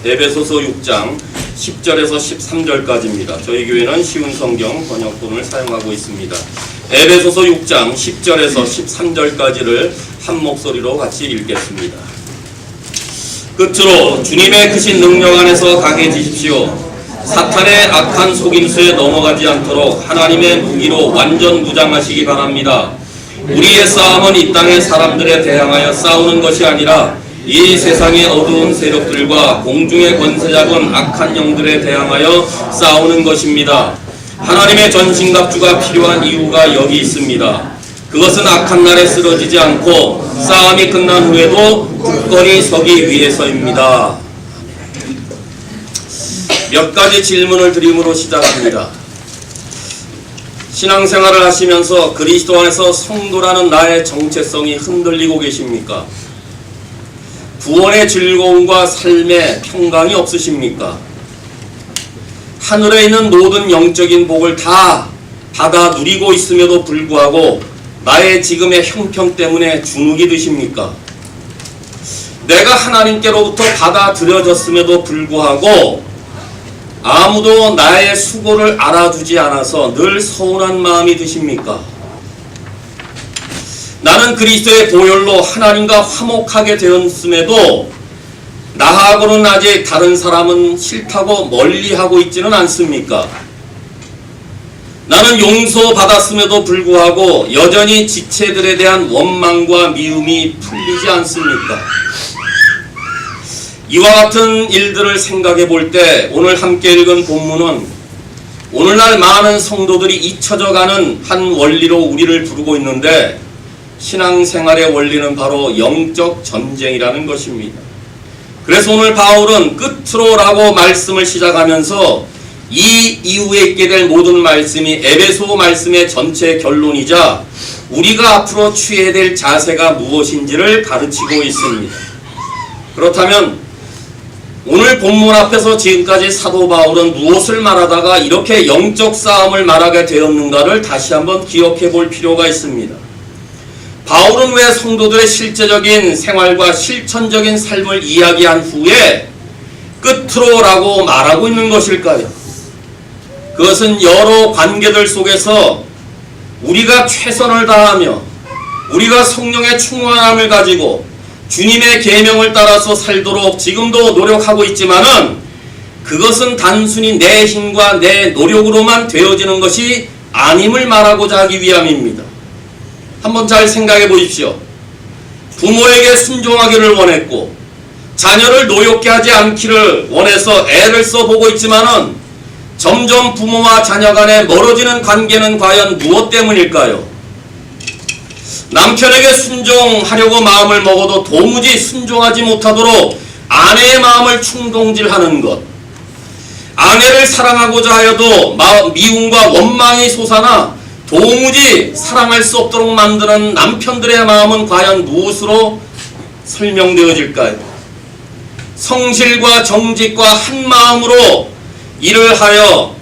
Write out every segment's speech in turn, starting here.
에베소서 6장 10절에서 13절까지입니다. 저희 교회는 쉬운 성경 번역본을 사용하고 있습니다. 에베소서 6장 10절에서 13절까지를 한 목소리로 같이 읽겠습니다. 끝으로 주님의 크신 능력 안에서 강해지십시오. 사탄의 악한 속임수에 넘어가지 않도록 하나님의 무기로 완전 무장하시기 바랍니다. 우리의 싸움은 이 땅의 사람들에 대항하여 싸우는 것이 아니라 이 세상의 어두운 세력들과 공중의 권세 잡은 악한 영들에 대항하여 싸우는 것입니다. 하나님의 전신갑주가 필요한 이유가 여기 있습니다. 그것은 악한 날에 쓰러지지 않고 싸움이 끝난 후에도 굳건히 서기 위해서입니다. 몇 가지 질문을 드림으로 시작합니다. 신앙생활을 하시면서 그리스도 안에서 성도라는 나의 정체성이 흔들리고 계십니까? 구원의 즐거움과 삶의 평강이 없으십니까? 하늘에 있는 모든 영적인 복을 다 받아 누리고 있음에도 불구하고 나의 지금의 형편 때문에 주눅이 드십니까? 내가 하나님께로부터 받아들여졌음에도 불구하고 아무도 나의 수고를 알아주지 않아서 늘 서운한 마음이 드십니까? 나는 그리스도의 보혈로 하나님과 화목하게 되었음에도 나하고는 아직 다른 사람은 싫다고 멀리하고 있지는 않습니까? 나는 용서받았음에도 불구하고 여전히 지체들에 대한 원망과 미움이 풀리지 않습니까? 이와 같은 일들을 생각해 볼 때 오늘 함께 읽은 본문은 오늘날 많은 성도들이 잊혀져가는 한 원리로 우리를 부르고 있는데 신앙생활의 원리는 바로 영적 전쟁이라는 것입니다. 그래서 오늘 바울은 끝으로라고 말씀을 시작하면서 이 이후에 있게 될 모든 말씀이 에베소 말씀의 전체 결론이자 우리가 앞으로 취해야 될 자세가 무엇인지를 가르치고 있습니다. 그렇다면 오늘 본문 앞에서 지금까지 사도 바울은 무엇을 말하다가 이렇게 영적 싸움을 말하게 되었는가를 다시 한번 기억해 볼 필요가 있습니다. 바울은 왜 성도들의 실제적인 생활과 실천적인 삶을 이야기한 후에 끝으로라고 말하고 있는 것일까요? 그것은 여러 관계들 속에서 우리가 최선을 다하며 우리가 성령의 충만함을 가지고 주님의 계명을 따라서 살도록 지금도 노력하고 있지만은 그것은 단순히 내 힘과 내 노력으로만 되어지는 것이 아님을 말하고자 하기 위함입니다. 한번 잘 생각해 보십시오. 부모에게 순종하기를 원했고 자녀를 노엽게 하지 않기를 원해서 애를 써보고 있지만은 점점 부모와 자녀 간에 멀어지는 관계는 과연 무엇 때문일까요? 남편에게 순종하려고 마음을 먹어도 도무지 순종하지 못하도록 아내의 마음을 충동질하는 것, 아내를 사랑하고자 하여도 미움과 원망이 솟아나 도무지 사랑할 수 없도록 만드는 남편들의 마음은 과연 무엇으로 설명되어질까요? 성실과 정직과 한 마음으로 일을 하여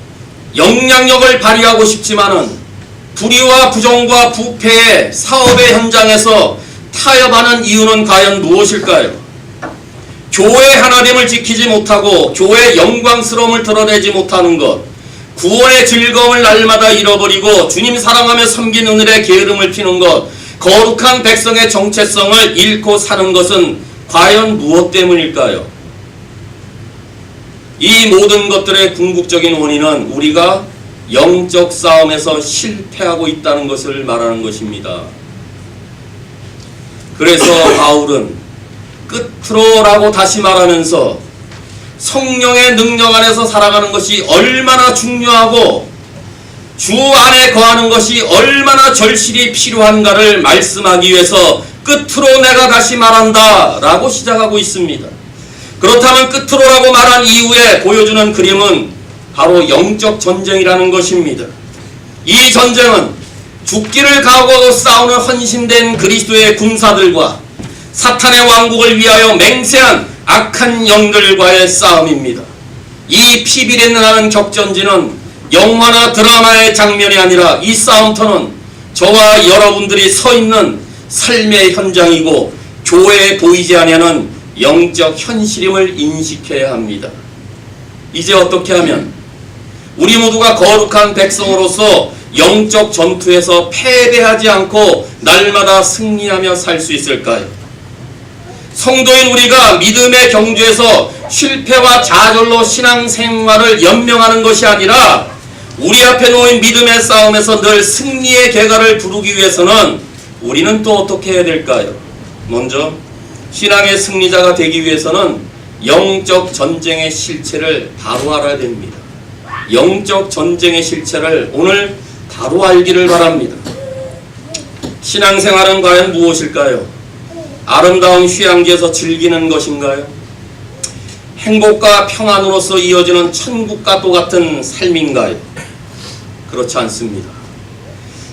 영향력을 발휘하고 싶지만은 불의와 부정과 부패의 사업의 현장에서 타협하는 이유는 과연 무엇일까요? 교회 하나님을 지키지 못하고 교회의 영광스러움을 드러내지 못하는 것, 구원의 즐거움을 날마다 잃어버리고 주님 사랑하며 섬기는 은혜의 게으름을 피는 것, 거룩한 백성의 정체성을 잃고 사는 것은 과연 무엇 때문일까요? 이 모든 것들의 궁극적인 원인은 우리가 영적 싸움에서 실패하고 있다는 것을 말하는 것입니다. 그래서 바울은 끝으로라고 다시 말하면서 성령의 능력 안에서 살아가는 것이 얼마나 중요하고 주 안에 거하는 것이 얼마나 절실히 필요한가를 말씀하기 위해서 끝으로 내가 다시 말한다 라고 시작하고 있습니다. 그렇다면 끝으로라고 말한 이후에 보여주는 그림은 바로 영적 전쟁이라는 것입니다. 이 전쟁은 죽기를 각오하고 싸우는 헌신된 그리스도의 군사들과 사탄의 왕국을 위하여 맹세한 악한 영들과의 싸움입니다. 이 피비린내 나는 격전지는 영화나 드라마의 장면이 아니라 이 싸움터는 저와 여러분들이 서 있는 삶의 현장이고 교회에 보이지 아니하는 영적 현실임을 인식해야 합니다. 이제 어떻게 하면 우리 모두가 거룩한 백성으로서 영적 전투에서 패배하지 않고 날마다 승리하며 살 수 있을까요? 성도인 우리가 믿음의 경주에서 실패와 좌절로 신앙생활을 연명하는 것이 아니라 우리 앞에 놓인 믿음의 싸움에서 늘 승리의 계가를 부르기 위해서는 우리는 또 어떻게 해야 될까요? 먼저 신앙의 승리자가 되기 위해서는 영적 전쟁의 실체를 바로 알아야 됩니다. 영적 전쟁의 실체를 오늘 바로 알기를 바랍니다. 신앙생활은 과연 무엇일까요? 아름다운 휴양지에서 즐기는 것인가요? 행복과 평안으로서 이어지는 천국과 똑같은 삶인가요? 그렇지 않습니다.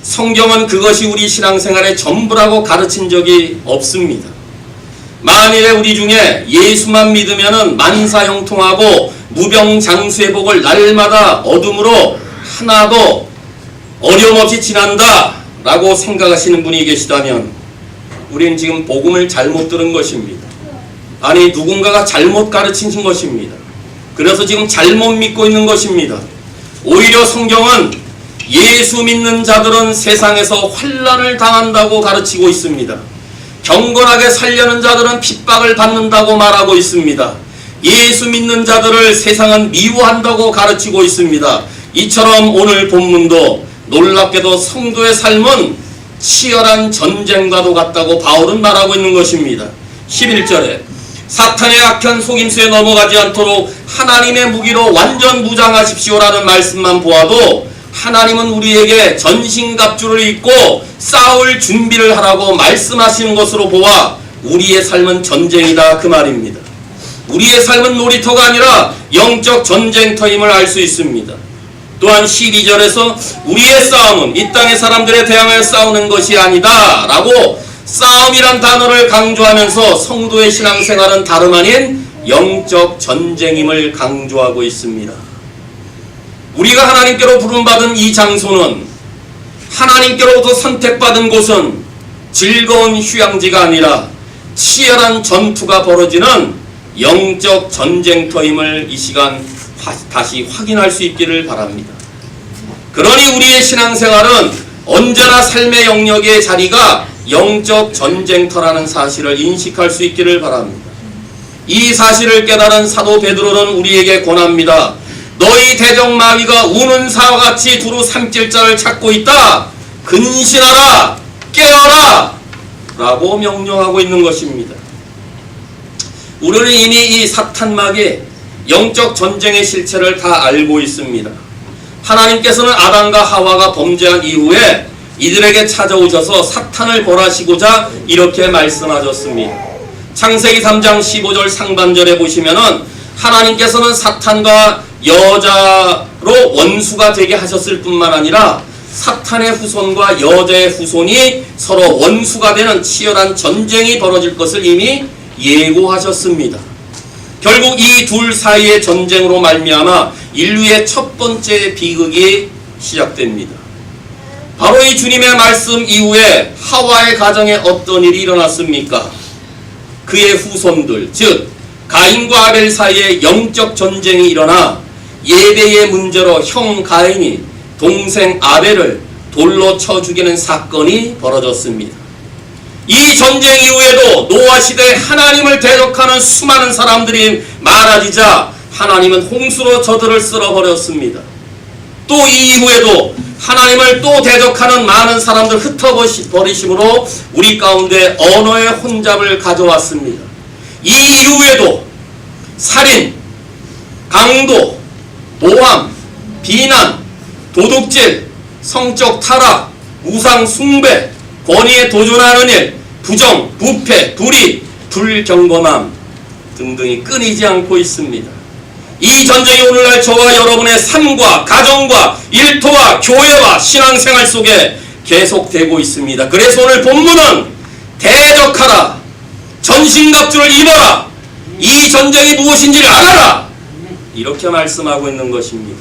성경은 그것이 우리 신앙생활의 전부라고 가르친 적이 없습니다. 만일에 우리 중에 예수만 믿으면은 만사형통하고 무병장수의 복을 날마다 얻음으로 하나도 어려움 없이 지난다 라고 생각하시는 분이 계시다면 우리는 지금 복음을 잘못 들은 것입니다. 아니, 누군가가 잘못 가르친 것입니다. 그래서 지금 잘못 믿고 있는 것입니다. 오히려 성경은 예수 믿는 자들은 세상에서 환난을 당한다고 가르치고 있습니다. 경건하게 살려는 자들은 핍박을 받는다고 말하고 있습니다. 예수 믿는 자들을 세상은 미워한다고 가르치고 있습니다. 이처럼 오늘 본문도 놀랍게도 성도의 삶은 치열한 전쟁과도 같다고 바울은 말하고 있는 것입니다. 11절에 사탄의 악한 속임수에 넘어가지 않도록 하나님의 무기로 완전 무장하십시오라는 말씀만 보아도 하나님은 우리에게 전신갑주를 입고 싸울 준비를 하라고 말씀하시는 것으로 보아 우리의 삶은 전쟁이다 그 말입니다. 우리의 삶은 놀이터가 아니라 영적 전쟁터임을 알 수 있습니다. 또한 12절에서 우리의 싸움은 이 땅의 사람들에 대항하여 싸우는 것이 아니다 라고 싸움이란 단어를 강조하면서 성도의 신앙생활은 다름 아닌 영적 전쟁임을 강조하고 있습니다. 우리가 하나님께로 부름받은 이 장소는, 하나님께로부터 선택받은 곳은 즐거운 휴양지가 아니라 치열한 전투가 벌어지는 영적 전쟁터임을 이 시간 다시 확인할 수 있기를 바랍니다. 그러니 우리의 신앙생활은 언제나 삶의 영역의 자리가 영적 전쟁터라는 사실을 인식할 수 있기를 바랍니다. 이 사실을 깨달은 사도 베드로는 우리에게 권합니다. 너희 대적마귀가 우는 사와 같이 두루 삼킬 자를 찾고 있다. 근신하라, 깨어라 라고 명령하고 있는 것입니다. 우리는 이미 이 사탄마귀 영적 전쟁의 실체를 다 알고 있습니다. 하나님께서는 아담과 하와가 범죄한 이후에 이들에게 찾아오셔서 사탄을 벌하시고자 이렇게 말씀하셨습니다. 창세기 3장 15절 상반절에 보시면은 하나님께서는 사탄과 여자로 원수가 되게 하셨을 뿐만 아니라 사탄의 후손과 여자의 후손이 서로 원수가 되는 치열한 전쟁이 벌어질 것을 이미 예고하셨습니다. 결국 이 둘 사이의 전쟁으로 말미암아 인류의 첫 번째 비극이 시작됩니다. 바로 이 주님의 말씀 이후에 하와의 가정에 어떤 일이 일어났습니까? 그의 후손들, 즉 가인과 아벨 사이에 영적 전쟁이 일어나 예배의 문제로 형 가인이 동생 아벨을 돌로 쳐 죽이는 사건이 벌어졌습니다. 이 전쟁 이후에도 노아 시대에 하나님을 대적하는 수많은 사람들이 많아지자 하나님은 홍수로 저들을 쓸어버렸습니다. 또 이 이후에도 하나님을 또 대적하는 많은 사람들 흩어버리심으로 우리 가운데 언어의 혼잡을 가져왔습니다. 이 이후에도 살인, 강도, 모함, 비난, 도둑질, 성적 타락, 우상 숭배, 권위에 도전하는 일, 부정, 부패, 불의, 불경건함 등등이 끊이지 않고 있습니다. 이 전쟁이 오늘날 저와 여러분의 삶과 가정과 일터와 교회와 신앙생활 속에 계속되고 있습니다. 그래서 오늘 본문은 대적하라, 전신갑주를 입어라, 이 전쟁이 무엇인지를 알아라 이렇게 말씀하고 있는 것입니다.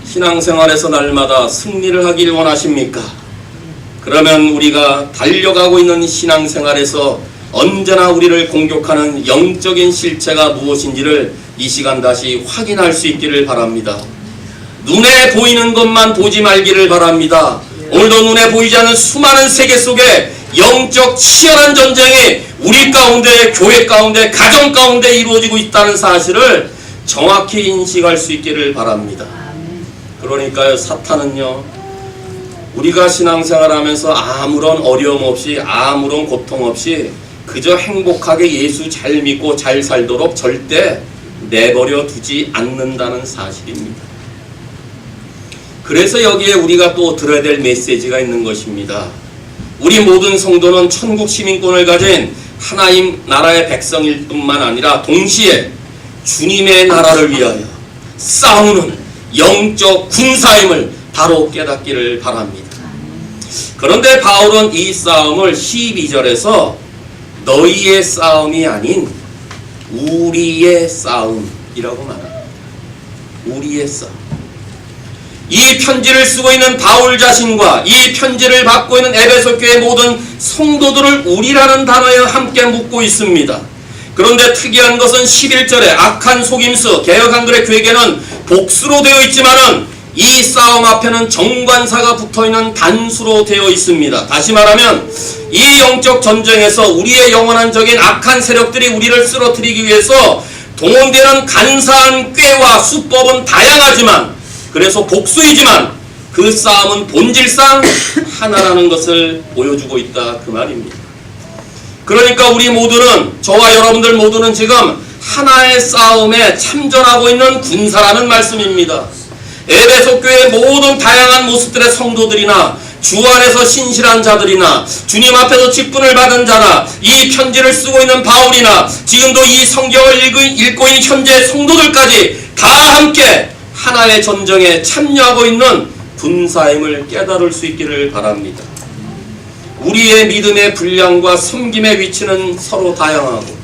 신앙생활에서 날마다 승리를 하길 원하십니까? 그러면 우리가 달려가고 있는 신앙생활에서 언제나 우리를 공격하는 영적인 실체가 무엇인지를 이 시간 다시 확인할 수 있기를 바랍니다. 눈에 보이는 것만 보지 말기를 바랍니다. 오늘도 눈에 보이지 않는 수많은 세계 속에 영적 치열한 전쟁이 우리 가운데, 교회 가운데, 가정 가운데 이루어지고 있다는 사실을 정확히 인식할 수 있기를 바랍니다. 그러니까요, 사탄은요, 우리가 신앙생활하면서 아무런 어려움 없이, 아무런 고통 없이 그저 행복하게 예수 잘 믿고 잘 살도록 절대 내버려 두지 않는다는 사실입니다. 그래서 여기에 우리가 또 들어야 될 메시지가 있는 것입니다. 우리 모든 성도는 천국 시민권을 가진 하나님 나라의 백성일 뿐만 아니라 동시에 주님의 나라를 위하여 싸우는 영적 군사임을 바로 깨닫기를 바랍니다. 그런데 바울은 이 싸움을 12절에서 너희의 싸움이 아닌 우리의 싸움이라고 말합니다. 우리의 싸움. 이 편지를 쓰고 있는 바울 자신과 이 편지를 받고 있는 에베소 교회 모든 성도들을 우리라는 단어에 함께 묶고 있습니다. 그런데 특이한 것은 11절에 악한 속임수, 개역 한글의 괴계는 복수로 되어 있지만은 이 싸움 앞에는 정관사가 붙어있는 단수로 되어 있습니다. 다시 말하면 이 영적 전쟁에서 우리의 영원한 적인 악한 세력들이 우리를 쓰러뜨리기 위해서 동원되는 간사한 꾀와 수법은 다양하지만, 그래서 복수이지만 그 싸움은 본질상 하나라는 것을 보여주고 있다, 그 말입니다. 그러니까 우리 모두는, 저와 여러분들 모두는 지금 하나의 싸움에 참전하고 있는 군사라는 말씀입니다. 에베소 교회의 모든 다양한 모습들의 성도들이나 주 안에서 신실한 자들이나 주님 앞에서 직분을 받은 자나 이 편지를 쓰고 있는 바울이나 지금도 이 성경을 읽고 있는 현재 성도들까지 다 함께 하나의 전쟁에 참여하고 있는 군사임을 깨달을 수 있기를 바랍니다. 우리의 믿음의 분량과 섬김의 위치는 서로 다양하고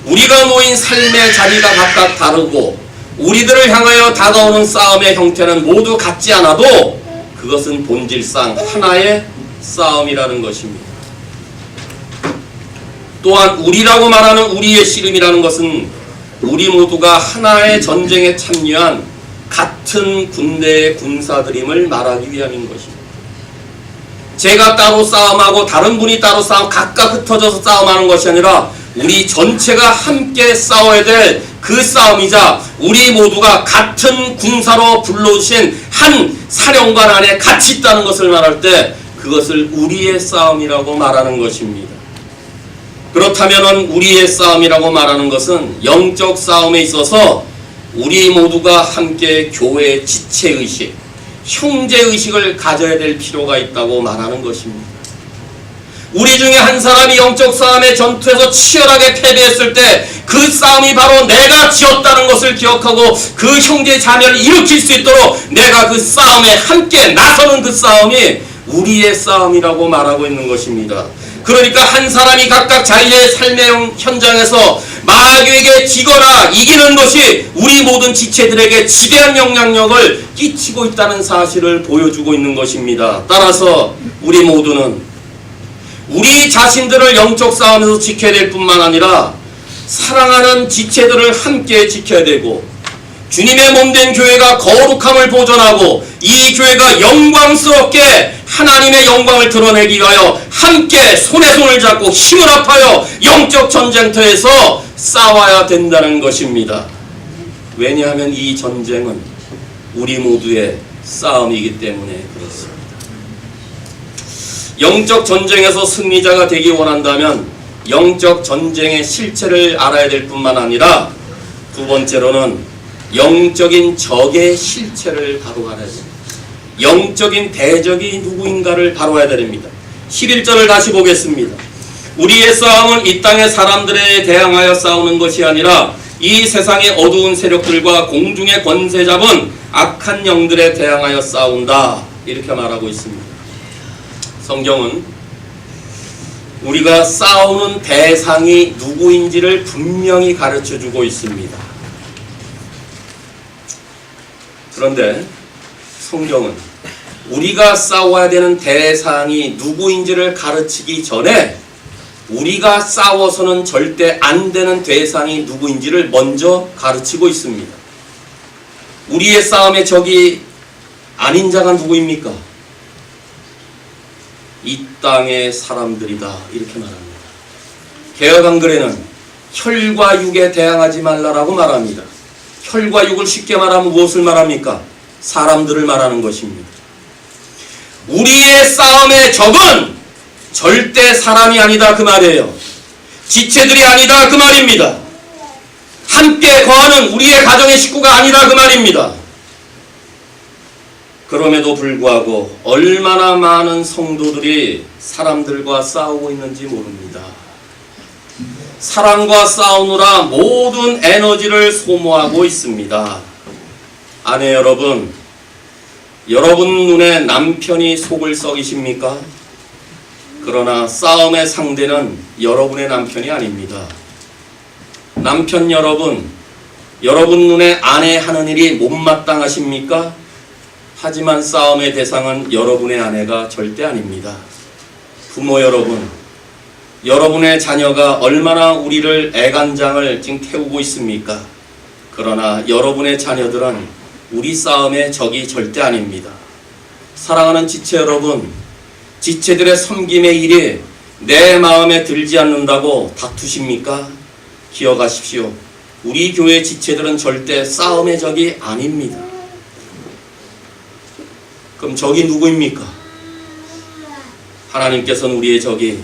우리가 놓인 삶의 자리가 각각 다르고 우리들을 향하여 다가오는 싸움의 형태는 모두 같지 않아도 그것은 본질상 하나의 싸움이라는 것입니다. 또한 우리라고 말하는 우리의 씨름이라는 것은 우리 모두가 하나의 전쟁에 참여한 같은 군대의 군사들임을 말하기 위함인 것입니다. 제가 따로 싸움하고 다른 분이 따로 싸움, 각각 흩어져서 싸움하는 것이 아니라 우리 전체가 함께 싸워야 될 그 싸움이자 우리 모두가 같은 군사로 불러주신 한 사령관 안에 같이 있다는 것을 말할 때 그것을 우리의 싸움이라고 말하는 것입니다. 그렇다면 우리의 싸움이라고 말하는 것은 영적 싸움에 있어서 우리 모두가 함께 교회의 지체의식, 형제의식을 가져야 될 필요가 있다고 말하는 것입니다. 우리 중에 한 사람이 영적 싸움의 전투에서 치열하게 패배했을 때 그 싸움이 바로 내가 지었다는 것을 기억하고 그 형제 자매를 일으킬 수 있도록 내가 그 싸움에 함께 나서는 그 싸움이 우리의 싸움이라고 말하고 있는 것입니다. 그러니까 한 사람이 각각 자기의 삶의 현장에서 마귀에게 지거나 이기는 것이 우리 모든 지체들에게 지대한 영향력을 끼치고 있다는 사실을 보여주고 있는 것입니다. 따라서 우리 모두는 우리 자신들을 영적 싸움에서 지켜야 될 뿐만 아니라 사랑하는 지체들을 함께 지켜야 되고 주님의 몸된 교회가 거룩함을 보존하고 이 교회가 영광스럽게 하나님의 영광을 드러내기 위하여 함께 손에 손을 잡고 힘을 합하여 영적 전쟁터에서 싸워야 된다는 것입니다. 왜냐하면 이 전쟁은 우리 모두의 싸움이기 때문에 그렇습니다. 영적 전쟁에서 승리자가 되기 원한다면 영적 전쟁의 실체를 알아야 될 뿐만 아니라 두 번째로는 영적인 적의 실체를 바로 알아야 됩니다. 영적인 대적이 누구인가를 바로 알아야 됩니다. 11절을 다시 보겠습니다. 우리의 싸움은 이 땅의 사람들에 대항하여 싸우는 것이 아니라 이 세상의 어두운 세력들과 공중의 권세 잡은 악한 영들에 대항하여 싸운다, 이렇게 말하고 있습니다. 성경은 우리가 싸우는 대상이 누구인지를 분명히 가르쳐주고 있습니다. 그런데 성경은 우리가 싸워야 되는 대상이 누구인지를 가르치기 전에 우리가 싸워서는 절대 안 되는 대상이 누구인지를 먼저 가르치고 있습니다. 우리의 싸움의 적이 아닌 자가 누구입니까? 이 땅의 사람들이다, 이렇게 말합니다. 개역 한글에는 혈과 육에 대항하지 말라라고 말합니다. 혈과 육을 쉽게 말하면 무엇을 말합니까? 사람들을 말하는 것입니다. 우리의 싸움의 적은 절대 사람이 아니다, 그 말이에요. 지체들이 아니다, 그 말입니다. 함께 거하는 우리의 가정의 식구가 아니다, 그 말입니다. 그럼에도 불구하고 얼마나 많은 성도들이 사람들과 싸우고 있는지 모릅니다. 사람과 싸우느라 모든 에너지를 소모하고 있습니다. 아내 여러분, 여러분 눈에 남편이 속을 썩이십니까? 그러나 싸움의 상대는 여러분의 남편이 아닙니다. 남편 여러분, 여러분 눈에 아내 하는 일이 못마땅하십니까? 하지만 싸움의 대상은 여러분의 아내가 절대 아닙니다. 부모 여러분, 여러분의 자녀가 얼마나 우리를 애간장을 지금 태우고 있습니까? 그러나 여러분의 자녀들은 우리 싸움의 적이 절대 아닙니다. 사랑하는 지체 여러분, 지체들의 섬김의 일이 내 마음에 들지 않는다고 다투십니까? 기억하십시오. 우리 교회 지체들은 절대 싸움의 적이 아닙니다. 그럼 적이 누구입니까? 하나님께서는 우리의 적이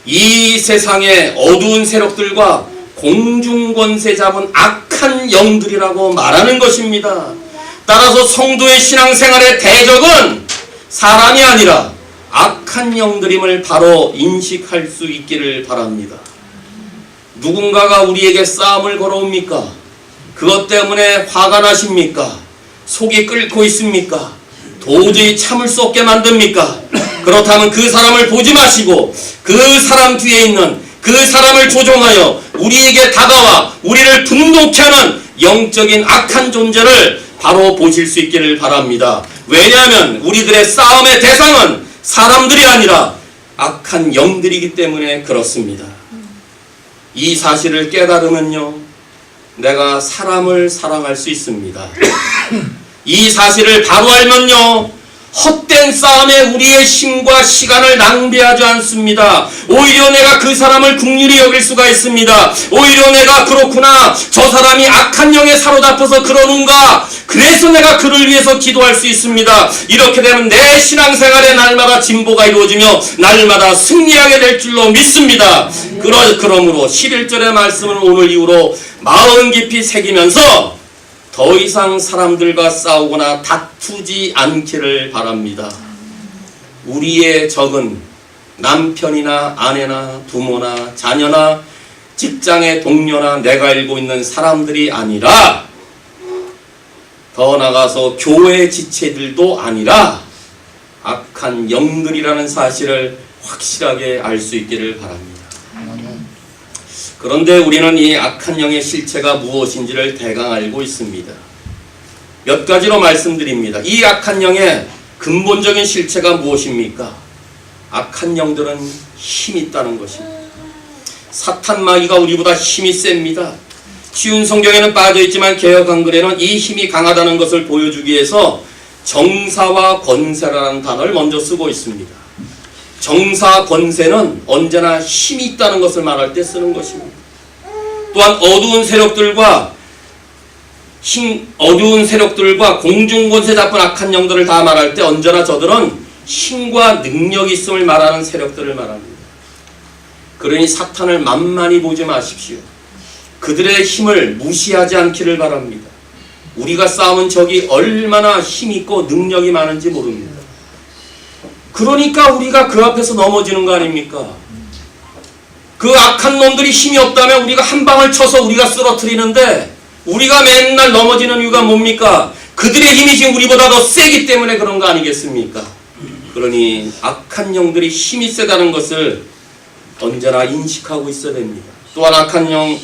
이 세상의 어두운 세력들과 공중권세 잡은 악한 영들이라고 말하는 것입니다. 따라서 성도의 신앙생활의 대적은 사람이 아니라 악한 영들임을 바로 인식할 수 있기를 바랍니다. 누군가가 우리에게 싸움을 걸어옵니까? 그것 때문에 화가 나십니까? 속이 끓고 있습니까? 도저히 참을 수 없게 만듭니까? 그렇다면 그 사람을 보지 마시고 그 사람 뒤에 있는 그 사람을 조종하여 우리에게 다가와 우리를 분노케 하는 영적인 악한 존재를 바로 보실 수 있기를 바랍니다. 왜냐하면 우리들의 싸움의 대상은 사람들이 아니라 악한 영들이기 때문에 그렇습니다. 이 사실을 깨달으면요, 내가 사람을 사랑할 수 있습니다. 이 사실을 바로 알면요, 헛된 싸움에 우리의 힘과 시간을 낭비하지 않습니다. 오히려 내가 그 사람을 긍휼히 여길 수가 있습니다. 오히려 내가 그렇구나, 저 사람이 악한 영에 사로잡혀서 그러는가, 그래서 내가 그를 위해서 기도할 수 있습니다. 이렇게 되면 내 신앙생활에 날마다 진보가 이루어지며 날마다 승리하게 될 줄로 믿습니다. 그러므로 11절의 말씀을 오늘 이후로 마음 깊이 새기면서 더 이상 사람들과 싸우거나 다투지 않기를 바랍니다. 우리의 적은 남편이나 아내나 부모나 자녀나 직장의 동료나 내가 알고 있는 사람들이 아니라, 더 나아가서 교회 지체들도 아니라 악한 영들이라는 사실을 확실하게 알 수 있기를 바랍니다. 그런데 우리는 이 악한 영의 실체가 무엇인지를 대강 알고 있습니다. 몇 가지로 말씀드립니다. 이 악한 영의 근본적인 실체가 무엇입니까? 악한 영들은 힘이 있다는 것입니다. 사탄 마귀가 우리보다 힘이 셉니다. 쉬운 성경에는 빠져있지만 개역 한글에는 이 힘이 강하다는 것을 보여주기 위해서 정사와 권세라는 단어를 먼저 쓰고 있습니다. 정사, 권세는 언제나 힘이 있다는 것을 말할 때 쓰는 것입니다. 또한 어두운 세력들과 공중권세 잡은 악한 영들을 다 말할 때 언제나 저들은 힘과 능력이 있음을 말하는 세력들을 말합니다. 그러니 사탄을 만만히 보지 마십시오. 그들의 힘을 무시하지 않기를 바랍니다. 우리가 싸우는 적이 얼마나 힘있고 능력이 많은지 모릅니다. 그러니까 우리가 그 앞에서 넘어지는 거 아닙니까? 그 악한 놈들이 힘이 없다면 우리가 한 방을 쳐서 우리가 쓰러뜨리는데 우리가 맨날 넘어지는 이유가 뭡니까? 그들의 힘이 지금 우리보다 더 세기 때문에 그런 거 아니겠습니까? 그러니 악한 영들이 힘이 세다는 것을 언제나 인식하고 있어야 됩니다. 또한 악한 영,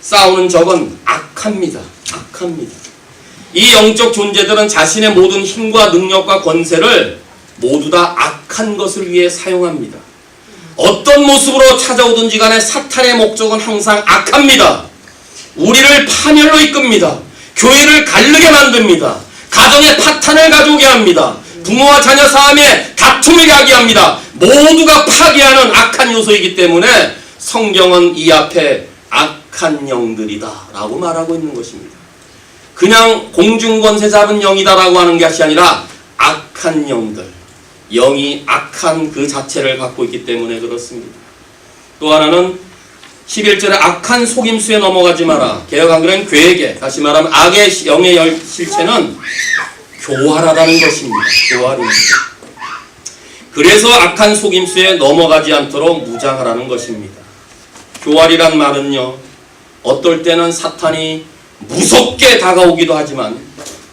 싸우는 적은 악합니다. 이 영적 존재들은 자신의 모든 힘과 능력과 권세를 모두 다 악한 것을 위해 사용합니다. 어떤 모습으로 찾아오든지 간에 사탄의 목적은 항상 악합니다. 우리를 파멸로 이끕니다. 교회를 갈르게 만듭니다. 가정에 파탄을 가져오게 합니다. 부모와 자녀 싸움에 다툼을 야기합니다. 모두가 파괴하는 악한 요소이기 때문에 성경은 이 앞에 악한 영들이다 라고 말하고 있는 것입니다. 그냥 공중권세 잡은 영이다 라고 하는 것이 아니라 악한 영들, 영이 악한 그 자체를 갖고 있기 때문에 그렇습니다. 또 하나는 11절에 악한 속임수에 넘어가지 마라. 개역 한글은 괴계, 다시 말하면 악의 영의 실체는 교활하다는 것입니다. 교활입니다. 그래서 악한 속임수에 넘어가지 않도록 무장하라는 것입니다. 교활이란 말은요, 어떨 때는 사탄이 무섭게 다가오기도 하지만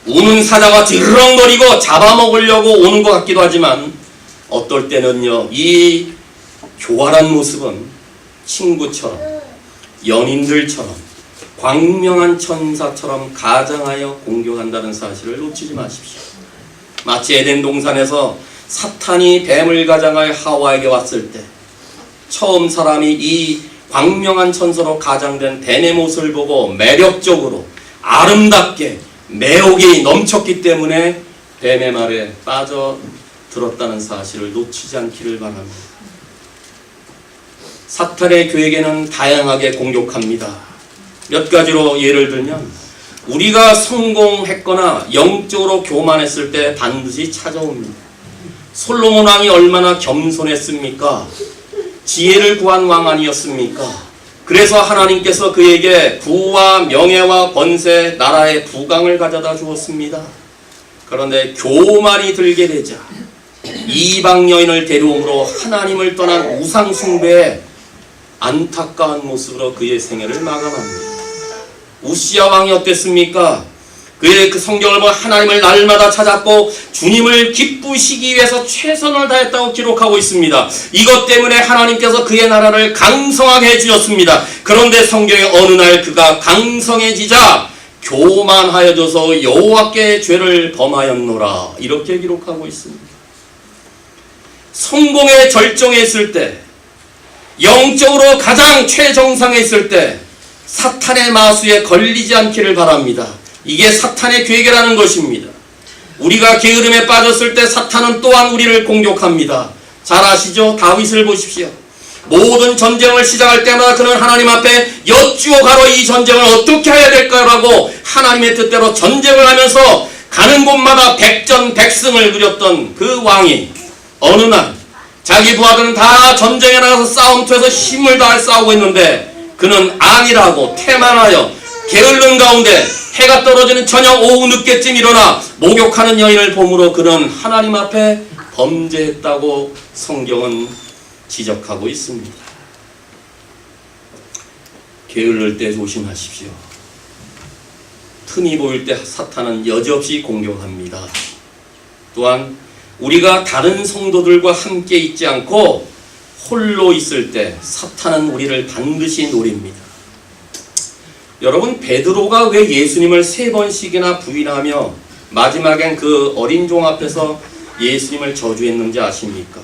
우는 사자가 드렁거리고 잡아먹으려고 오는 것 같기도 하지만 어떨 때는요, 이 교활한 모습은 친구처럼, 연인들처럼, 광명한 천사처럼 가장하여 공격한다는 사실을 놓치지 마십시오. 마치 에덴 동산에서 사탄이 뱀을 가장하여 하와에게 왔을 때 처음 사람이 이 광명한 천사로 가장된 뱀의 모습을 보고 매력적으로 아름답게 매혹이 넘쳤기 때문에 뱀의 말에 빠져들었다는 사실을 놓치지 않기를 바랍니다. 사탄의 교회에게는 다양하게 공격합니다. 몇 가지로 예를 들면 우리가 성공했거나 영적으로 교만했을 때 반드시 찾아옵니다. 솔로몬 왕이 얼마나 겸손했습니까? 지혜를 구한 왕 아니었습니까? 그래서 하나님께서 그에게 부와 명예와 권세, 나라의 부강을 가져다 주었습니다. 그런데 교만이 들게 되자 이방 여인을 데려옴으로 하나님을 떠난 우상 숭배에 안타까운 모습으로 그의 생애를 마감합니다. 우시야 왕이 어땠습니까? 그의 그 성경을 보면 하나님을 날마다 찾았고 주님을 기쁘시기 위해서 최선을 다했다고 기록하고 있습니다. 이것 때문에 하나님께서 그의 나라를 강성하게 해주셨습니다. 그런데 성경에 어느 날 그가 강성해지자 교만하여져서 여호와께 죄를 범하였노라 이렇게 기록하고 있습니다. 성공에 절정했을 때, 영적으로 가장 최정상에 있을 때 사탄의 마수에 걸리지 않기를 바랍니다. 이게 사탄의 괴계라는 것입니다. 우리가 게으름에 빠졌을 때 사탄은 또한 우리를 공격합니다. 잘 아시죠? 다윗을 보십시오. 모든 전쟁을 시작할 때마다 그는 하나님 앞에 여쭈어 가로 이 전쟁을 어떻게 해야 될까라고 하나님의 뜻대로 전쟁을 하면서 가는 곳마다 백전백승을 누렸던 그 왕이 어느 날 자기 부하들은 다 전쟁에 나가서 싸움터에서 힘을 다해 싸우고 있는데 그는 안일하고 태만하여 게으른 가운데 해가 떨어지는 저녁 오후 늦게쯤 일어나 목욕하는 여인을 보므로 그는 하나님 앞에 범죄했다고 성경은 지적하고 있습니다. 게을를 때 조심하십시오. 틈이 보일 때 사탄은 여지없이 공격합니다. 또한 우리가 다른 성도들과 함께 있지 않고 홀로 있을 때 사탄은 우리를 반드시 노립니다. 여러분, 베드로가 왜 예수님을 3번씩이나 부인하며 마지막엔 그 어린 종 앞에서 예수님을 저주했는지 아십니까?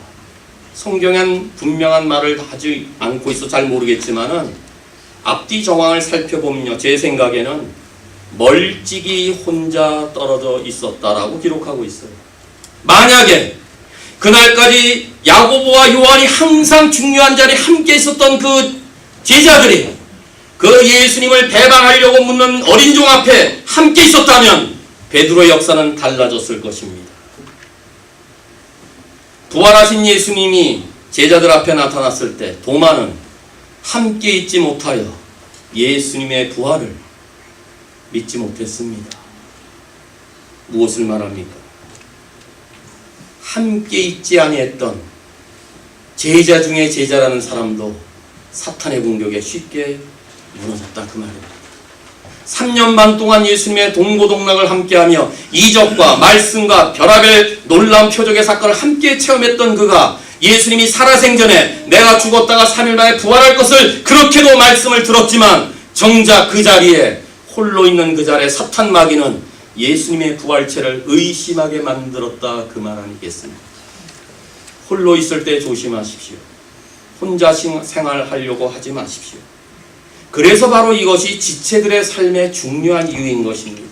성경엔 분명한 말을 하지 않고 있어 잘 모르겠지만은 앞뒤 정황을 살펴보면요, 제 생각에는 멀찍이 혼자 떨어져 있었다라고 기록하고 있어요. 만약에 그날까지 야고보와 요한이 항상 중요한 자리에 함께 있었던 그 제자들이 그 예수님을 배반하려고 묻는 어린 종 앞에 함께 있었다면 베드로의 역사는 달라졌을 것입니다. 부활하신 예수님이 제자들 앞에 나타났을 때 도마는 함께 있지 못하여 예수님의 부활을 믿지 못했습니다. 무엇을 말합니까? 함께 있지 아니했던 제자 중에 제자라는 사람도 사탄의 공격에 쉽게 무너졌다 그 말입니다. 3년 반 동안 예수님의 동고동락을 함께하며 이적과 말씀과 별하별 놀라운 표적의 사건을 함께 체험했던 그가 예수님이 살아생전에 내가 죽었다가 3일 만에 부활할 것을 그렇게도 말씀을 들었지만 정작 그 자리에 홀로 있는 그 자리에 사탄 마귀는 예수님의 부활체를 의심하게 만들었다 그 말 아니겠습니까? 홀로 있을 때 조심하십시오. 혼자 생활하려고 하지 마십시오. 그래서 바로 이것이 지체들의 삶의 중요한 이유인 것입니다.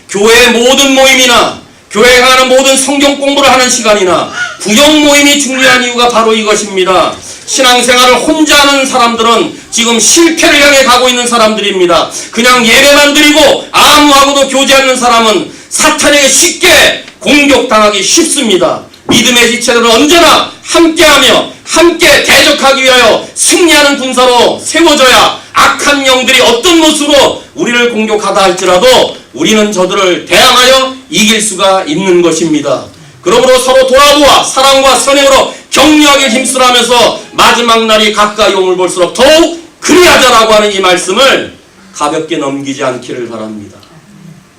교회의 모든 모임이나 교회에 가는 모든 성경 공부를 하는 시간이나 구역 모임이 중요한 이유가 바로 이것입니다. 신앙생활을 혼자 하는 사람들은 지금 실패를 향해 가고 있는 사람들입니다. 그냥 예배만 드리고 아무하고도 교제하는 사람은 사탄에게 쉽게 공격당하기 쉽습니다. 믿음의 지체들은 언제나 함께하며 함께 대적하기 위하여 승리하는 군사로 세워져야 악한 영들이 어떤 모습으로 우리를 공격하다 할지라도 우리는 저들을 대항하여 이길 수가 있는 것입니다. 그러므로 서로 돌아보아 사랑과 선행으로 격려하게 힘쓰라면서 마지막 날이 가까이 오물 볼수록 더욱 그리하자라고 하는 이 말씀을 가볍게 넘기지 않기를 바랍니다.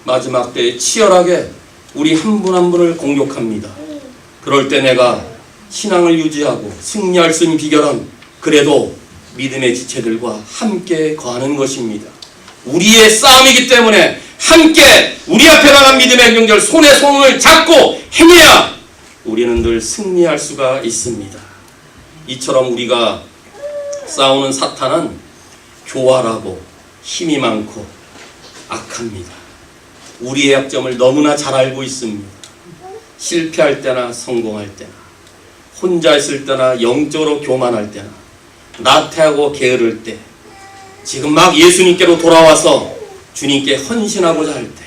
마지막 때에 치열하게 우리 한 분 한 분을 공격합니다. 그럴 때 내가 신앙을 유지하고 승리할 수 있는 비결은 그래도 믿음의 지체들과 함께 거하는 것입니다. 우리의 싸움이기 때문에 함께 우리 앞에 나간 믿음의 경절 손에 손을 잡고 행해야 우리는 늘 승리할 수가 있습니다. 이처럼 우리가 싸우는 사탄은 교활하고 힘이 많고 악합니다. 우리의 약점을 너무나 잘 알고 있습니다. 실패할 때나 성공할 때나 혼자 있을 때나 영적으로 교만할 때나 나태하고 게으를 때 지금 막 예수님께로 돌아와서 주님께 헌신하고자 할 때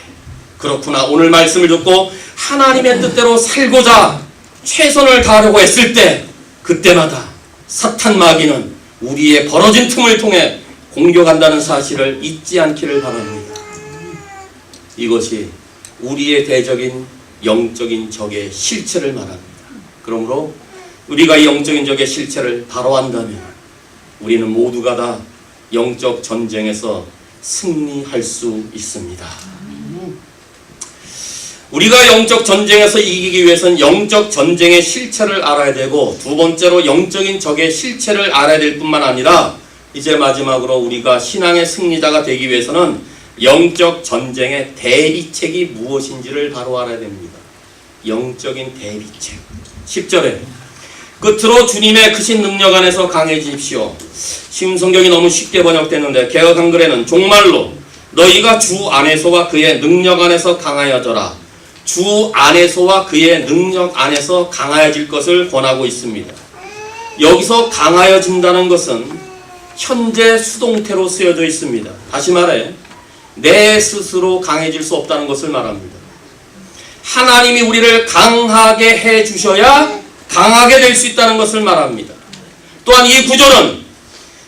그렇구나 오늘 말씀을 듣고 하나님의 뜻대로 살고자 최선을 다하려고 했을 때 그때마다 사탄 마귀는 우리의 벌어진 틈을 통해 공격한다는 사실을 잊지 않기를 바랍니다. 이것이 우리의 대적인 영적인 적의 실체를 말합니다. 그러므로 우리가 이 영적인 적의 실체를 바로 안다면 우리는 모두가 다 영적 전쟁에서 승리할 수 있습니다. 우리가 영적 전쟁에서 이기기 위해서는 영적 전쟁의 실체를 알아야 되고 두 번째로 영적인 적의 실체를 알아야 될 뿐만 아니라 이제 마지막으로 우리가 신앙의 승리자가 되기 위해서는 영적 전쟁의 대비책이 무엇인지를 바로 알아야 됩니다. 영적인 대비책 10절에 끝으로 주님의 크신 능력 안에서 강해지십시오. 신성경이 너무 쉽게 번역됐는데 개역 한글에는 종말로 너희가 주 안에서와 그의 능력 안에서 강하여져라. 주 안에서와 그의 능력 안에서 강하여질 것을 권하고 있습니다. 여기서 강하여진다는 것은 현재 수동태로 쓰여져 있습니다. 다시 말해 내 스스로 강해질 수 없다는 것을 말합니다. 하나님이 우리를 강하게 해주셔야 강하게 될 수 있다는 것을 말합니다. 또한 이 구절은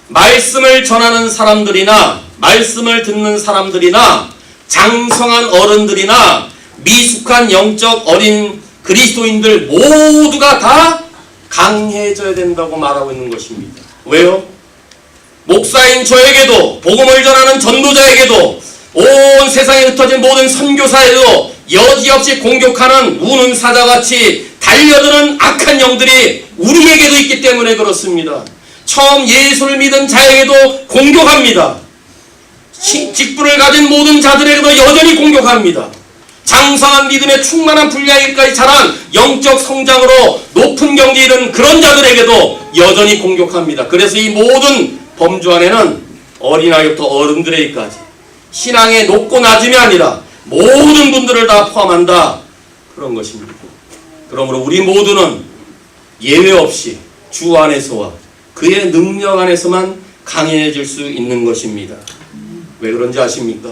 말씀을 전하는 사람들이나 말씀을 듣는 사람들이나 장성한 어른들이나 미숙한 영적 어린 그리스도인들 모두가 다 강해져야 된다고 말하고 있는 것입니다. 왜요? 목사인 저에게도 복음을 전하는 전도자에게도 온 세상에 흩어진 모든 선교사에도 여지없이 공격하는 우는 사자같이 달려드는 악한 영들이 우리에게도 있기 때문에 그렇습니다. 처음 예수를 믿은 자에게도 공격합니다. 직분을 가진 모든 자들에게도 여전히 공격합니다. 장성한 믿음에 충만한 분량일까지 자란 영적 성장으로 높은 경지에 이른 그런 자들에게도 여전히 공격합니다. 그래서 이 모든 범주 안에는 어린아이부터 어른들에게까지 신앙의 높고 낮음이 아니라 모든 분들을 다 포함한다. 그런 것입니다. 그러므로 우리 모두는 예외 없이 주 안에서와 그의 능력 안에서만 강해질 수 있는 것입니다. 왜 그런지 아십니까?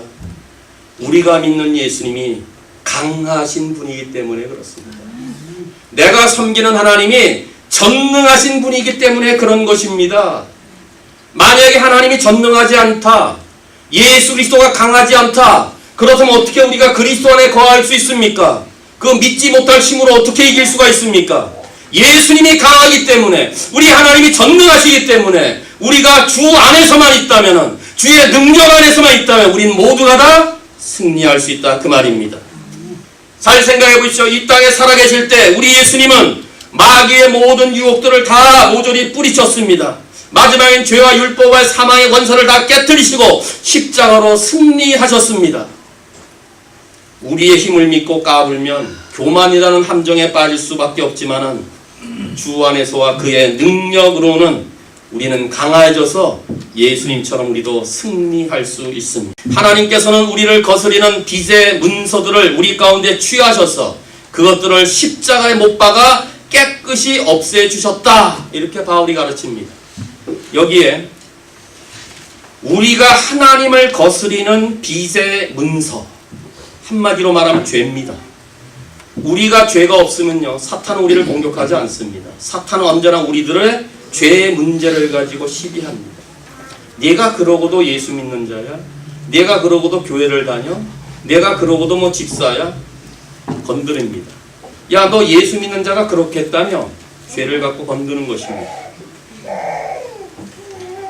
우리가 믿는 예수님이 강하신 분이기 때문에 그렇습니다. 내가 섬기는 하나님이 전능하신 분이기 때문에 그런 것입니다. 만약에 하나님이 전능하지 않다, 예수 그리스도가 강하지 않다, 그렇다면 어떻게 우리가 그리스도 안에 거할 수 있습니까? 그 믿지 못할 힘으로 어떻게 이길 수가 있습니까? 예수님이 강하기 때문에, 우리 하나님이 전능하시기 때문에 우리가 주 안에서만 있다면, 주의 능력 안에서만 있다면 우리는 모두가 다 승리할 수 있다 그 말입니다. 잘 생각해 보십시오. 이 땅에 살아계실 때 우리 예수님은 마귀의 모든 유혹들을 다 모조리 뿌리쳤습니다. 마지막엔 죄와 율법과 사망의 권세를 다 깨뜨리시고 십자가로 승리하셨습니다. 우리의 힘을 믿고 까불면 교만이라는 함정에 빠질 수밖에 없지만은 주 안에서와 그의 능력으로는 우리는 강해져서 예수님처럼 우리도 승리할 수 있습니다. 하나님께서는 우리를 거스리는 빚의 문서들을 우리 가운데 취하셔서 그것들을 십자가에 못 박아 깨끗이 없애주셨다. 이렇게 바울이 가르칩니다. 여기에 우리가 하나님을 거스리는 빚의 문서, 한마디로 말하면 죄입니다. 우리가 죄가 없으면요, 사탄은 우리를 공격하지 않습니다. 사탄은 언제나 우리들의 죄의 문제를 가지고 시비합니다. 내가 그러고도 예수 믿는 자야? 내가 그러고도 교회를 다녀? 내가 그러고도 뭐 집사야? 건드립니다. 야, 너 예수 믿는 자가 그렇게 했다며? 죄를 갖고 건드는 것입니다.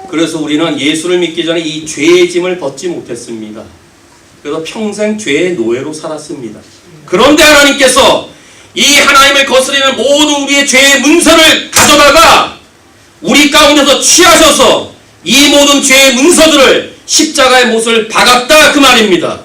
그래서 우리는 예수를 믿기 전에 이 죄의 짐을 벗지 못했습니다. 그래서 평생 죄의 노예로 살았습니다. 그런데 하나님께서 이 하나님을 거스리는 모든 우리의 죄의 문서를 가져다가 우리 가운데서 취하셔서 이 모든 죄의 문서들을 십자가의 못을 박았다, 그 말입니다.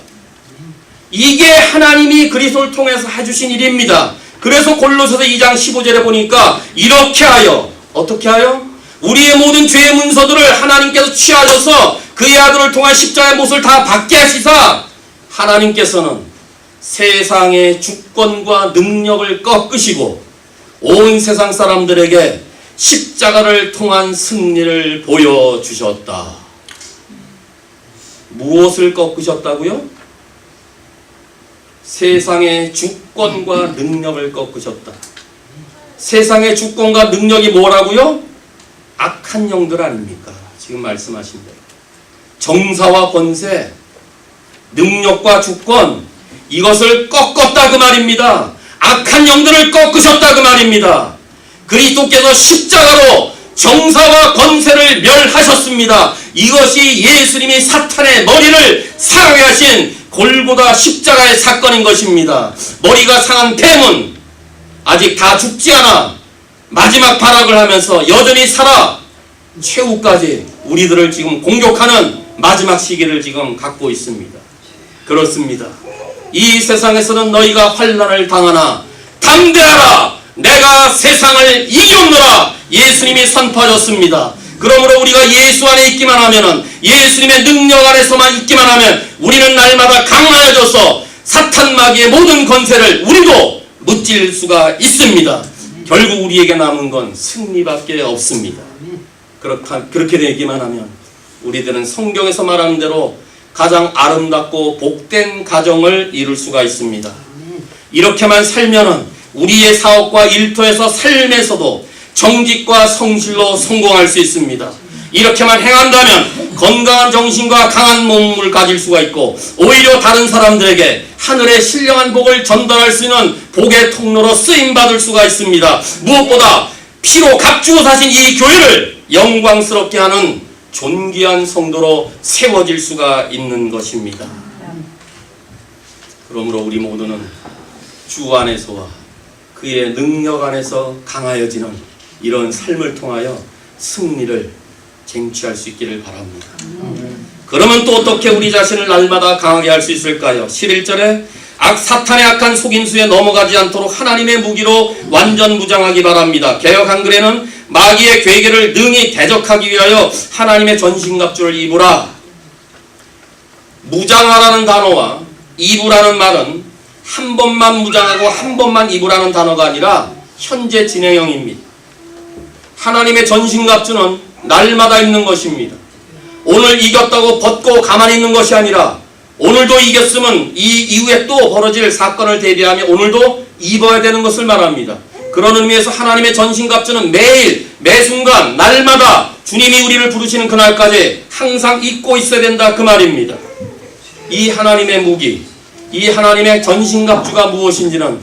이게 하나님이 그리스도를 통해서 해주신 일입니다. 그래서 골로새서 2장 15절에 보니까 이렇게 하여, 어떻게 하여? 우리의 모든 죄의 문서들을 하나님께서 취하셔서 그의 아들을 통한 십자가의 못을 다 받게 하시사 하나님께서는 세상의 주권과 능력을 꺾으시고 온 세상 사람들에게 십자가를 통한 승리를 보여주셨다. 무엇을 꺾으셨다고요? 세상의 주권과 능력을 꺾으셨다. 세상의 주권과 능력이 뭐라고요? 악한 영들 아닙니까? 지금 말씀하신 대로. 정사와 권세, 능력과 주권, 이것을 꺾었다 그 말입니다. 악한 영들을 꺾으셨다 그 말입니다. 그리스도께서 십자가로 정사와 권세를 멸하셨습니다. 이것이 예수님이 사탄의 머리를 상하게 하신 골고다 십자가의 사건인 것입니다. 머리가 상한 뱀은 아직 다 죽지 않아 마지막 발악을 하면서 여전히 살아 최후까지 우리들을 지금 공격하는 마지막 시기를 지금 갖고 있습니다. 그렇습니다. 이 세상에서는 너희가 환난을 당하나 담대하라, 내가 세상을 이겼노라. 예수님이 선포하셨습니다. 그러므로 우리가 예수 안에 있기만 하면은, 예수님의 능력 안에서만 있기만 하면 우리는 날마다 강하여져서 사탄 마귀의 모든 권세를 우리도 무찔 수가 있습니다. 결국 우리에게 남은 건 승리밖에 없습니다. 그렇게 되기만 하면 우리들은 성경에서 말하는 대로 가장 아름답고 복된 가정을 이룰 수가 있습니다. 이렇게만 살면은 우리의 사업과 일터에서 삶에서도 정직과 성실로 성공할 수 있습니다. 이렇게만 행한다면 건강한 정신과 강한 몸을 가질 수가 있고 오히려 다른 사람들에게 하늘의 신령한 복을 전달할 수 있는 복의 통로로 쓰임받을 수가 있습니다. 무엇보다 피로 값주고 사신 이 교회를 영광스럽게 하는 존귀한 성도로 세워질 수가 있는 것입니다. 그러므로 우리 모두는 주 안에서와 그의 능력 안에서 강하여지는 이런 삶을 통하여 승리를 쟁취할 수 있기를 바랍니다. 그러면 또 어떻게 우리 자신을 날마다 강하게 할 수 있을까요? 11절에 사탄의 악한 속임수에 넘어가지 않도록 하나님의 무기로 완전 무장하기 바랍니다. 개역 한글에는 마귀의 괴계를 능히 대적하기 위하여 하나님의 전신갑주를 입으라. 무장하라는 단어와 입으라는 말은 한 번만 무장하고 한 번만 입으라는 단어가 아니라 현재 진행형입니다. 하나님의 전신갑주는 날마다 입는 것입니다. 오늘 이겼다고 벗고 가만히 있는 것이 아니라 오늘도 이겼으면 이 이후에 또 벌어질 사건을 대비하며 오늘도 입어야 되는 것을 말합니다. 그런 의미에서 하나님의 전신갑주는 매일 매순간 날마다 주님이 우리를 부르시는 그날까지 항상 입고 있어야 된다 그 말입니다. 이 하나님의 무기, 이 하나님의 전신갑주가 무엇인지는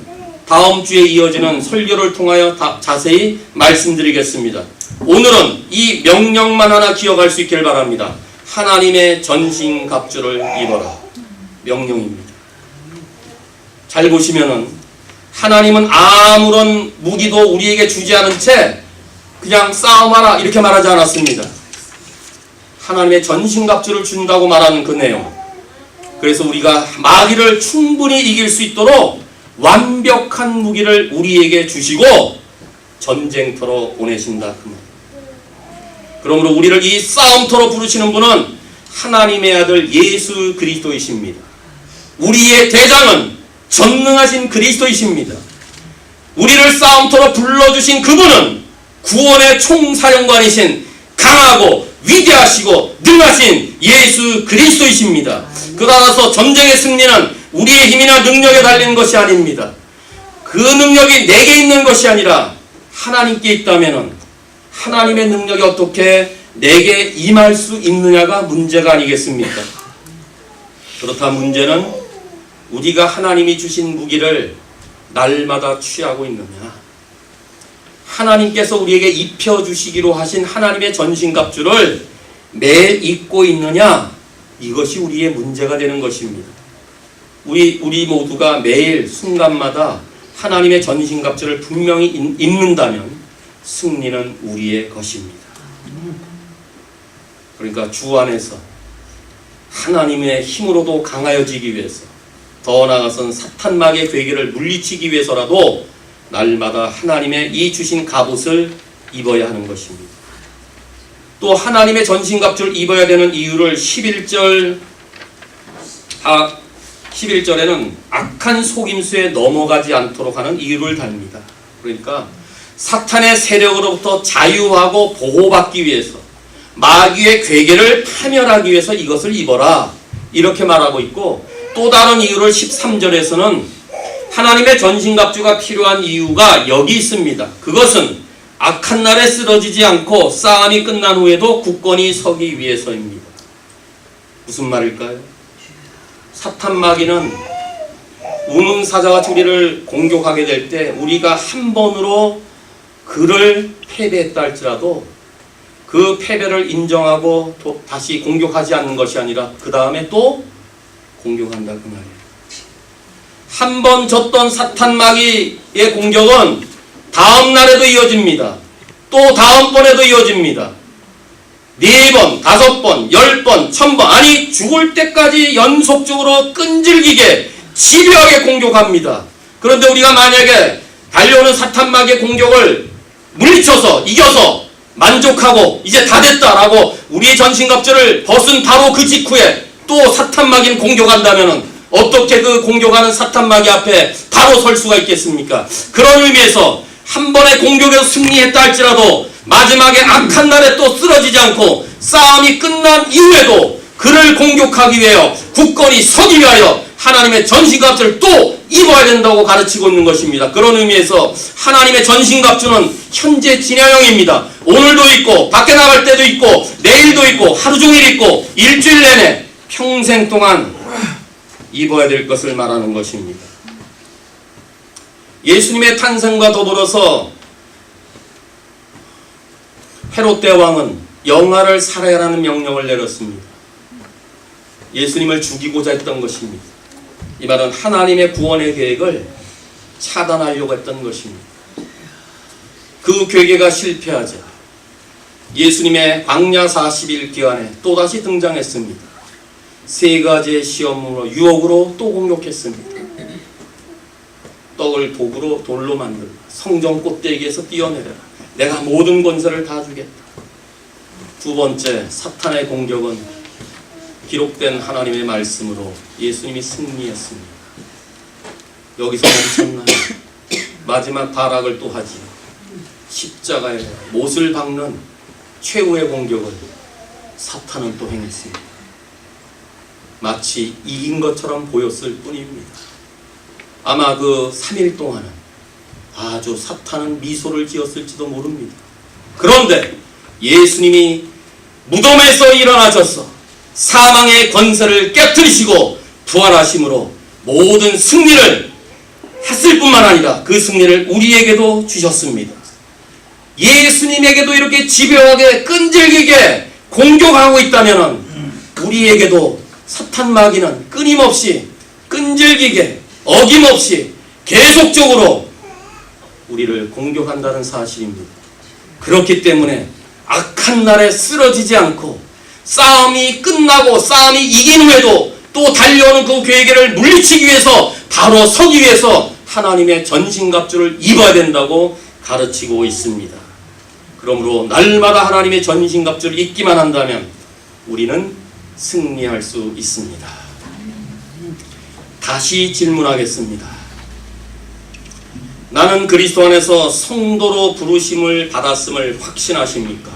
다음 주에 이어지는 설교를 통하여 자세히 말씀드리겠습니다. 오늘은 이 명령만 하나 기억할 수 있기를 바랍니다. 하나님의 전신갑주를 입어라. 명령입니다. 잘 보시면은 하나님은 아무런 무기도 우리에게 주지 않은 채 그냥 싸움하라 이렇게 말하지 않았습니다. 하나님의 전신갑주를 준다고 말하는 그 내용. 그래서 우리가 마귀를 충분히 이길 수 있도록 완벽한 무기를 우리에게 주시고 전쟁터로 보내신다. 그러므로 우리를 이 싸움터로 부르시는 분은 하나님의 아들 예수 그리스도이십니다. 우리의 대장은 전능하신 그리스도이십니다. 우리를 싸움터로 불러주신 그분은 구원의 총사령관이신 강하고 위대하시고 능하신 예수 그리스도이십니다. 그러나서 전쟁의 승리는 우리의 힘이나 능력에 달리는 것이 아닙니다. 그 능력이 내게 있는 것이 아니라 하나님께 있다면 하나님의 능력이 어떻게 내게 임할 수 있느냐가 문제가 아니겠습니까? 그렇다 문제는 우리가 하나님이 주신 무기를 날마다 취하고 있느냐, 하나님께서 우리에게 입혀주시기로 하신 하나님의 전신갑주를 매일 입고 있느냐, 이것이 우리의 문제가 되는 것입니다. 우리 모두가 매일 순간마다 하나님의 전신갑주를 분명히 입는다면 승리는 우리의 것입니다. 그러니까 주 안에서 하나님의 힘으로도 강하여지기 위해서, 더 나아가서는 사탄막의 괴계를 물리치기 위해서라도 날마다 하나님의 이 주신 갑옷을 입어야 하는 것입니다. 또 하나님의 전신갑주를 입어야 되는 이유를 11절에는 악한 속임수에 넘어가지 않도록 하는 이유를 답니다. 그러니까 사탄의 세력으로부터 자유하고 보호받기 위해서, 마귀의 괴계를 파멸하기 위해서 이것을 입어라, 이렇게 말하고 있고, 또 다른 이유를 13절에서는 하나님의 전신갑주가 필요한 이유가 여기 있습니다. 그것은 악한 날에 쓰러지지 않고 싸움이 끝난 후에도 굳건히 서기 위해서입니다. 무슨 말일까요? 사탄 마귀는 우능사자같이 우리를 공격하게 될 때 우리가 한 번으로 그를 패배했다 할지라도 그 패배를 인정하고 또 다시 공격하지 않는 것이 아니라 그 다음에 또 공격한다, 그 말이에요. 한 번 졌던 사탄 마귀의 공격은 다음 날에도 이어집니다. 또 다음번에도 이어집니다. 4번, 5번, 10번, 1000번, 아니 죽을 때까지 연속적으로 끈질기게 집요하게 공격합니다. 그런데 우리가 만약에 달려오는 사탄 마귀의 공격을 물리쳐서 이겨서 만족하고 이제 다 됐다라고 우리의 전신갑주를 벗은 바로 그 직후에 또 사탄 마귀는 공격한다면 어떻게 그 공격하는 사탄 마귀 앞에 바로 설 수가 있겠습니까? 그런 의미에서 한 번의 공격에서 승리했다 할지라도 마지막에 악한 날에 또 쓰러지지 않고 싸움이 끝난 이후에도 그를 공격하기 위하여 굳건히 서기 위하여 하나님의 전신갑주를 또 입어야 된다고 가르치고 있는 것입니다. 그런 의미에서 하나님의 전신갑주는 현재 진행형입니다. 오늘도 있고 밖에 나갈 때도 있고 내일도 있고 하루 종일 있고 일주일 내내 평생 동안 입어야 될 것을 말하는 것입니다. 예수님의 탄생과 더불어서 헤롯 대왕은 영아를 살해하라는 명령을 내렸습니다. 예수님을 죽이고자 했던 것입니다. 이 말은 하나님의 구원의 계획을 차단하려고 했던 것입니다. 그 계획가 실패하자 예수님의 광야 40일 기간에 또다시 등장했습니다. 3가지의 시험으로 유혹으로 또 공격했습니다. 떡을 독으로 돌로 만들라, 성전 꼭대기에서 뛰어내려라, 내가 모든 권세를 다 주겠다. 2번째, 사탄의 공격은 기록된 하나님의 말씀으로 예수님이 승리했습니다. 여기서 멈췄나요? 마지막 발악을 또 하지요. 십자가에 못을 박는 최후의 공격을 사탄은 또 행했습니다. 마치 이긴 것처럼 보였을 뿐입니다. 아마 그 3일 동안은 아주 사탄은 미소를 지었을지도 모릅니다. 그런데 예수님이 무덤에서 일어나셔서 사망의 권세를 깨뜨리시고 부활하심으로 모든 승리를 했을 뿐만 아니라 그 승리를 우리에게도 주셨습니다. 예수님에게도 이렇게 집요하게 끈질기게 공격하고 있다면 우리에게도 사탄 마귀는 끊임없이 끈질기게 어김없이 계속적으로 우리를 공격한다는 사실입니다. 그렇기 때문에 악한 날에 쓰러지지 않고 싸움이 끝나고 싸움이 이긴 후에도 또 달려오는 그 괴계를 물리치기 위해서 바로 서기 위해서 하나님의 전신갑주를 입어야 된다고 가르치고 있습니다. 그러므로 날마다 하나님의 전신갑주를 입기만 한다면 우리는 승리할 수 있습니다. 다시 질문하겠습니다. 나는 그리스도 안에서 성도로 부르심을 받았음을 확신하십니까?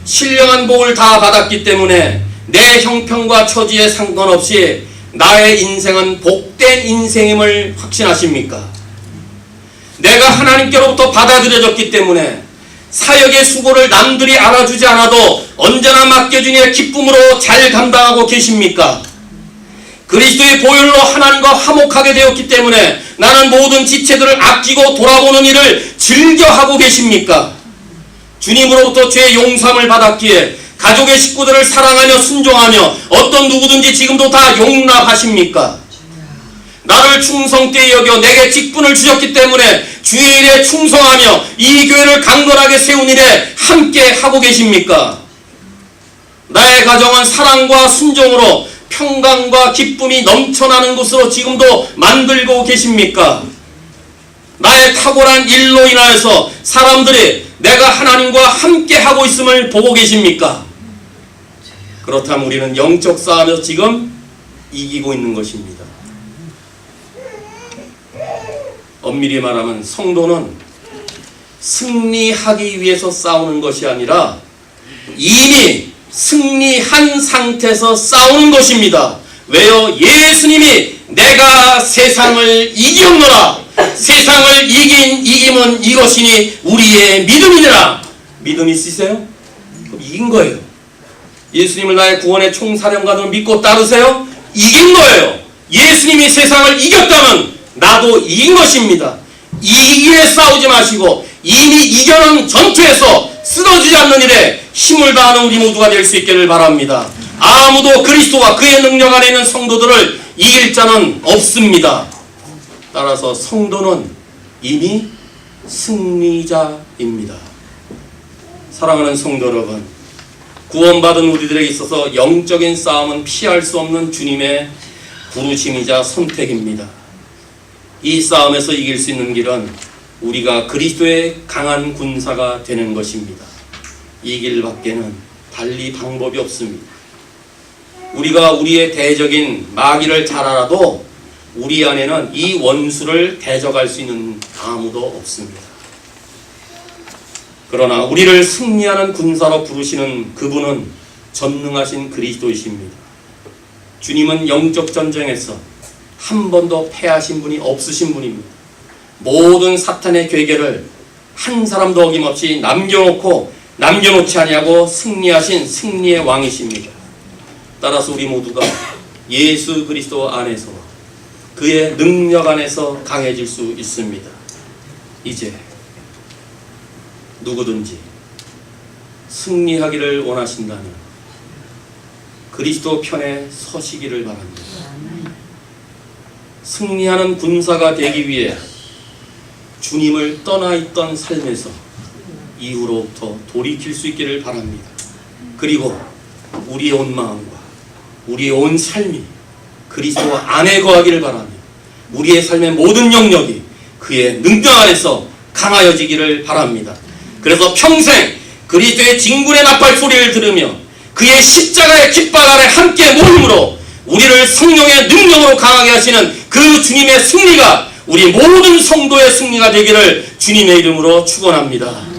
신령한 복을 다 받았기 때문에 내 형편과 처지에 상관없이 나의 인생은 복된 인생임을 확신하십니까? 내가 하나님께로부터 받아들여졌기 때문에 사역의 수고를 남들이 알아주지 않아도 언제나 맡겨준 일의 기쁨으로 잘 감당하고 계십니까? 그리스도의 보혈로 하나님과 화목하게 되었기 때문에 나는 모든 지체들을 아끼고 돌아보는 일을 즐겨하고 계십니까? 주님으로부터 죄의 용서함을 받았기에 가족의 식구들을 사랑하며 순종하며 어떤 누구든지 지금도 다 용납하십니까? 나를 충성되이 여겨 내게 직분을 주셨기 때문에 주의 일에 충성하며 이 교회를 강건하게 세운 일에 함께 하고 계십니까? 나의 가정은 사랑과 순종으로 평강과 기쁨이 넘쳐나는 곳으로 지금도 만들고 계십니까? 나의 탁월한 일로 인하여서 사람들이 내가 하나님과 함께 하고 있음을 보고 계십니까? 그렇다면 우리는 영적 싸움에서 지금 이기고 있는 것입니다. 엄밀히 말하면 성도는 승리하기 위해서 싸우는 것이 아니라 이미 승리한 상태에서 싸우는 것입니다. 왜요? 예수님이 내가 세상을 이겼노라. 세상을 이김은 이것이니 우리의 믿음이니라. 믿음 있으세요? 그럼 이긴 거예요. 예수님을 나의 구원의 총사령관으로 믿고 따르세요? 이긴 거예요. 예수님이 세상을 이겼다면 나도 이긴 것입니다. 이기에 싸우지 마시고 이미 이겨놓은 전투에서 쓰러지지 않는 일에 힘을 다하는 우리 모두가 될 수 있기를 바랍니다. 아무도 그리스도와 그의 능력 안에 있는 성도들을 이길 자는 없습니다. 따라서 성도는 이미 승리자입니다. 사랑하는 성도 여러분, 구원받은 우리들에게 있어서 영적인 싸움은 피할 수 없는 주님의 부르심이자 선택입니다. 이 싸움에서 이길 수 있는 길은 우리가 그리스도의 강한 군사가 되는 것입니다. 이 길 밖에는 달리 방법이 없습니다. 우리가 우리의 대적인 마귀를 잘 알아도 우리 안에는 이 원수를 대적할 수 있는 아무도 없습니다. 그러나 우리를 승리하는 군사로 부르시는 그분은 전능하신 그리스도이십니다. 주님은 영적 전쟁에서 한 번도 패하신 분이 없으신 분입니다. 모든 사탄의 괴계를 한 사람도 어김없이 남겨놓지 아니하고 승리하신 승리의 왕이십니다. 따라서 우리 모두가 예수 그리스도 안에서 그의 능력 안에서 강해질 수 있습니다. 이제 누구든지 승리하기를 원하신다면 그리스도 편에 서시기를 바랍니다. 승리하는 군사가 되기 위해 주님을 떠나 있던 삶에서 이후로부터 돌이킬 수 있기를 바랍니다. 그리고 우리의 온 마음과 우리의 온 삶이 그리스도 안에 거하기를 바랍니다. 우리의 삶의 모든 영역이 그의 능력 안에서 강하여지기를 바랍니다. 그래서 평생 그리스도의 진군의 나팔 소리를 들으며 그의 십자가의 깃발 아래 함께 모임으로 우리를 성령의 능력으로 강하게 하시는 그 주님의 승리가 우리 모든 성도의 승리가 되기를 주님의 이름으로 축원합니다.